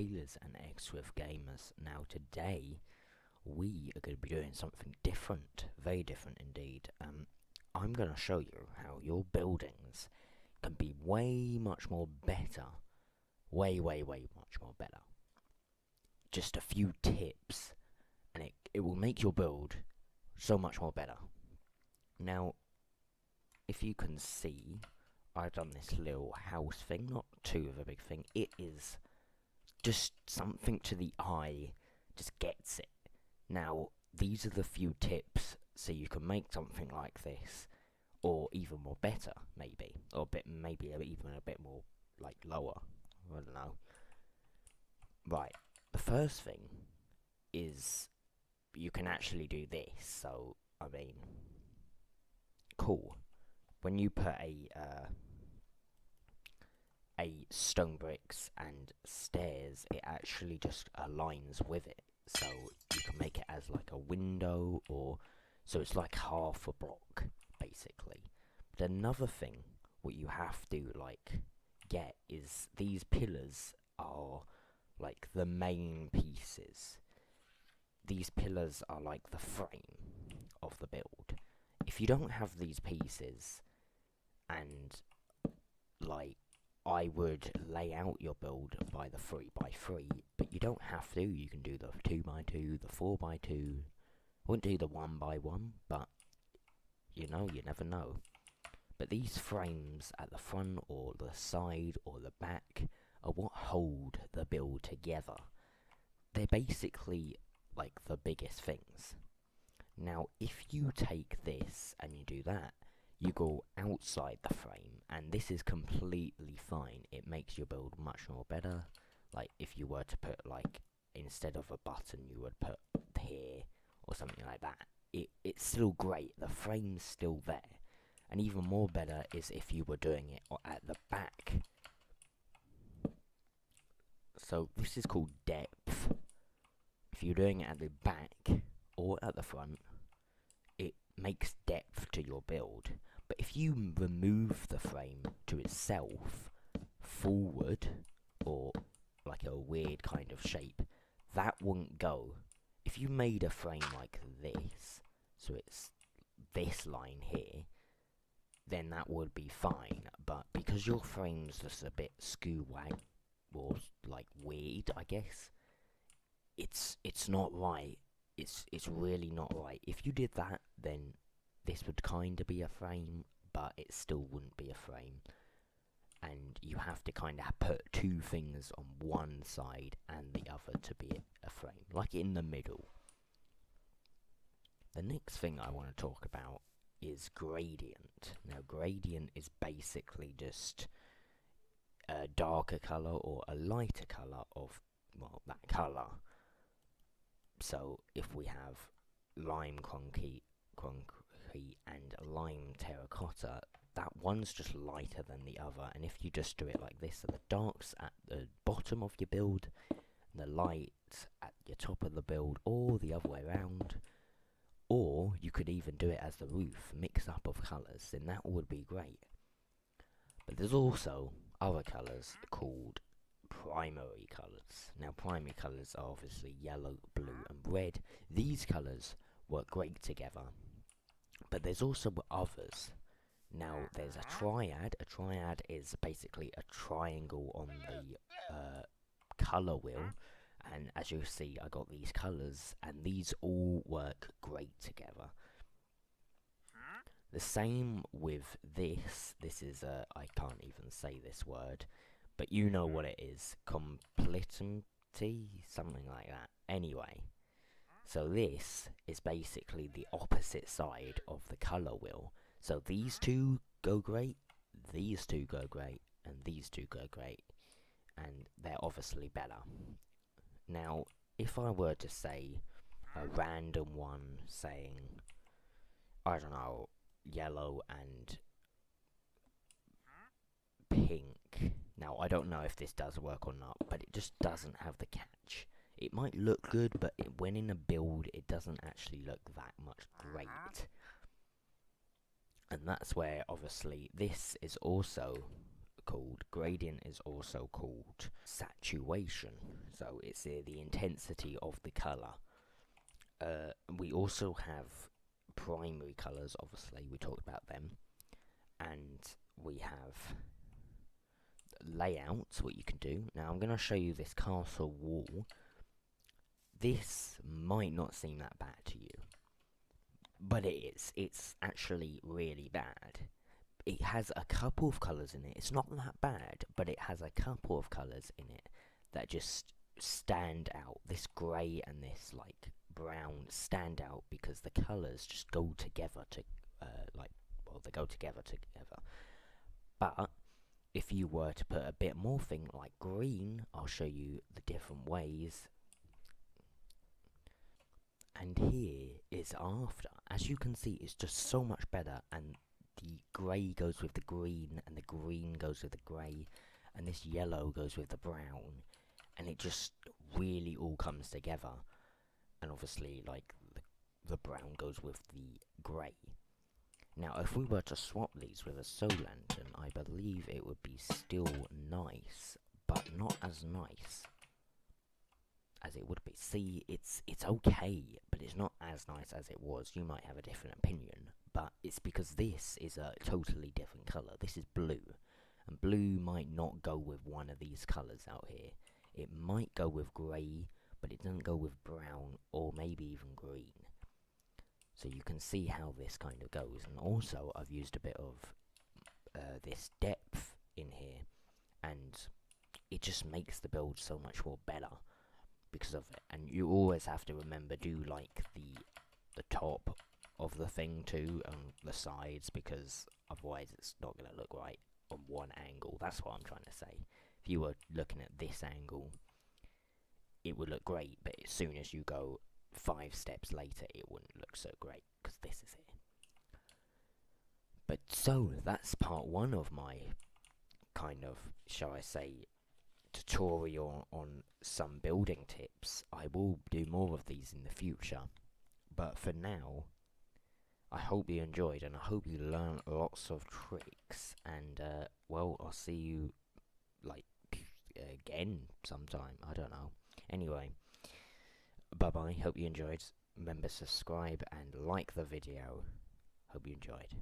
Taylors and X-Swift Gamers. Now today we are going to be doing something different, very different indeed. I'm going to show you how your buildings can be way much more better, way much more better. Just a few tips and it will make your build so much more better. Now, if you can see, I've done this little house thing, not too of a big thing. It is just something to the eye, just gets it. Now, these are the few tips so you can make something like this, or even more better, maybe, or maybe even a bit more like lower. I don't know. Right, the first thing is you can actually do this. So, I mean, cool. When you put a stone bricks and stairs, it actually just aligns with it. So you can make it as like a window, or so it's like half a block basically. But another thing what you have to like get is these pillars are like the main pieces. These pillars are like the frame of the build. If you don't have these pieces, and like, I would lay out your build by the 3x3, but you don't have to. You can do the 2x2, the 4x2. I wouldn't do the 1x1, but you know, you never know. But these frames at the front or the side or the back are what hold the build together. They're basically like the biggest things. Now, if you take this and you do that, you go outside the frame, and this is completely fine. It makes your build much more better. Like, if you were to put, like, instead of a button, you would put here, or something like that. It's still great. The frame's still there. And even more better is if you were doing it at the back. So, this is called depth. If you're doing it at the back, or at the front, it makes depth to your build. But if you remove the frame to itself, forward, or like a weird kind of shape, that wouldn't go. If you made a frame like this, so it's this line here, then that would be fine. But because your frame's just a bit skew-wag, or like weird, I guess, it's not right. It's really not right. If you did that, then this would kind of be a frame, but it still wouldn't be a frame. And you have to kind of put two things on one side and the other to be a frame, like in the middle. The next thing I want to talk about is gradient. Now, gradient is basically just a darker colour or a lighter colour of, well, that colour. So if we have lime concrete and lime terracotta, that one's just lighter than the other. And if you just do it like this, so the darks at the bottom of your build, and the lights at your top of the build, or the other way around, or you could even do it as the roof, mix up of colours, then that would be great. But there's also other colours called primary colours. Now, primary colours are obviously yellow, blue and red. These colours work great together. But there's also others. Now, there's a triad. A triad is basically a triangle on the colour wheel. And as you see, I got these colours, and these all work great together. The same with this. This is I can't even say this word, but you know what it is. Completency? Something like that. Anyway, so this is basically the opposite side of the colour wheel. So these two go great, these two go great, and these two go great. And they're obviously better. Now, if I were to say a random one saying, I don't know, yellow and pink. Now, I don't know if this does work or not, but it just doesn't have the catch. It might look good, but when in a build, it doesn't actually look that much great. And that's where, obviously, this is also called gradient is also called saturation. So it's the intensity of the colour. We also have primary colours, obviously, we talked about them. And we have layouts, what you can do. Now I'm going to show you this castle wall. This might not seem that bad to you, but it is. It's actually really bad. It has a couple of colours in it. It's not that bad, but it has a couple of colours in it that just stand out. This grey and this like brown stand out because the colours just go together to they go together. But if you were to put a bit more thing like green, I'll show you the different ways. And here is after. As you can see, it's just so much better, and the grey goes with the green, and the green goes with the grey, and this yellow goes with the brown, and it just really all comes together. And obviously, like, the brown goes with the grey. Now, if we were to swap these with a soul lantern, I believe it would be still nice, but not as nice as it would be. See, it's okay, but it's not as nice as it was. You might have a different opinion, but it's because this is a totally different colour. This is blue, and blue might not go with one of these colours out here. It might go with grey, but it doesn't go with brown, or maybe even green. So you can see how this kind of goes. And also, I've used a bit of this depth in here, and it just makes the build so much more better because of it. And you always have to remember, do like the top of the thing too, and the sides, because otherwise it's not going to look right on one angle. That's what I'm trying to say. If you were looking at this angle, it would look great, but as soon as you go 5 steps later, it wouldn't look so great, because this is it. But so, that's part 1 of my kind of, shall I say, tutorial on some building tips. I will do more of these in the future, but for now, I hope you enjoyed, and I hope you learned lots of tricks, and well, I'll see you like again sometime, I don't know. Anyway, bye bye, hope you enjoyed. Remember, subscribe and like the video. Hope you enjoyed.